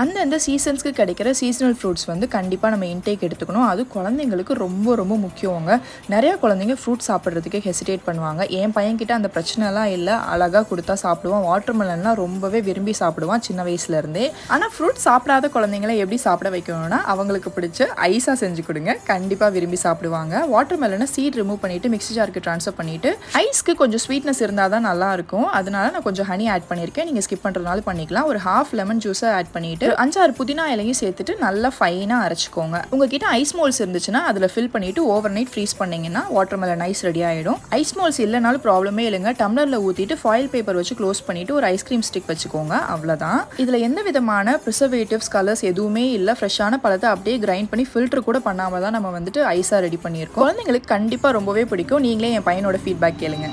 அந்தந்த சீசன்ஸ்க்கு கிடைக்கிற seasonal fruits வந்து கண்டிப்பாக நம்ம இன்டேக் எடுத்துக்கணும். அது குழந்தைங்களுக்கு ரொம்ப ரொம்ப முக்கியங்க. நிறையா குழந்தைங்க ஃப்ரூட் சாப்பிட்றதுக்கு ஹெசிடேட் பண்ணுவாங்க. என் பையன்கிட்ட அந்த பிரச்சனைலாம் இல்லை, அழகாக கொடுத்தா சாப்பிடுவான். வாட்டர்மெலன்லாம் ரொம்பவே விரும்பி சாப்பிடுவான் சின்ன வயசுலேருந்தே. ஆனால் ஃப்ரூட் சாப்பிடாத குழந்தைங்கள எப்படி சாப்பிட வைக்கணும்னா அவங்களுக்கு பிடிச்ச ஐஸாக செஞ்சு கொடுங்க, கண்டிப்பாக விரும்பி சாப்பிடுவாங்க. வாட்டர்மெலனை சீட் ரிமூவ் பண்ணிவிட்டு மிக்ஸி ஜாருக்கு ட்ரான்ஸ்ஃபர் பண்ணிவிட்டு ஐஸ்க்கு கொஞ்சம் ஸ்வீட்னஸ் இருந்தால் தான் நல்லாயிருக்கும். அதனால நான் கொஞ்சம் ஹனி ஆட் பண்ணியிருக்கேன். நீங்கள் ஸ்கிப் பண்ணுறதுனால பண்ணிக்கலாம். ஒரு ஹாஃப் லெமன் ஜூஸை ஆட் பண்ணிவிட்டு 5-6 புதினா இலையும் சேர்த்துட்டு நல்லா ஃபைனாக அரைச்சிக்கோங்க. உங்ககிட்ட ஐஸ் மோல்ஸ் இருந்துச்சுன்னா அதில் ஃபில் பண்ணிவிட்டு ஓவர் நைட் ஃப்ரீஸ் பண்ணிங்கன்னா வாட்டர்மெலன் ஐஸ் ரெடி ஆகிடும். ஐஸ் மோல்ஸ் இல்லைனாலும் ப்ராப்ளமே இல்லைங்க. டம்ளரில் ஊற்றிட்டு ஃபாயில் பேப்பர் வச்சு க்ளோஸ் பண்ணிவிட்டு ஒரு ஐஸ்கிரீம் ஸ்டிக் வச்சுக்கோங்க, அவ்வளோதான். இதில் எந்த விதமான ப்ரிசர்வேட்டிவ்ஸ் கலர்ஸ் எதுவுமே இல்லை. ஃப்ரெஷ்ஷான பழத்தை அப்படியே கிரைண்ட் பண்ணி ஃபில்டர் கூட பண்ணாமல் தான் நம்ம வந்துட்டு ஐஸாக ரெடி பண்ணியிருக்கோம். குழந்தைங்களுக்கு கண்டிப்பாக ரொம்பவே பிடிக்கும். நீங்களே என் பையனோட ஃபீட்பேக் கேளுங்க.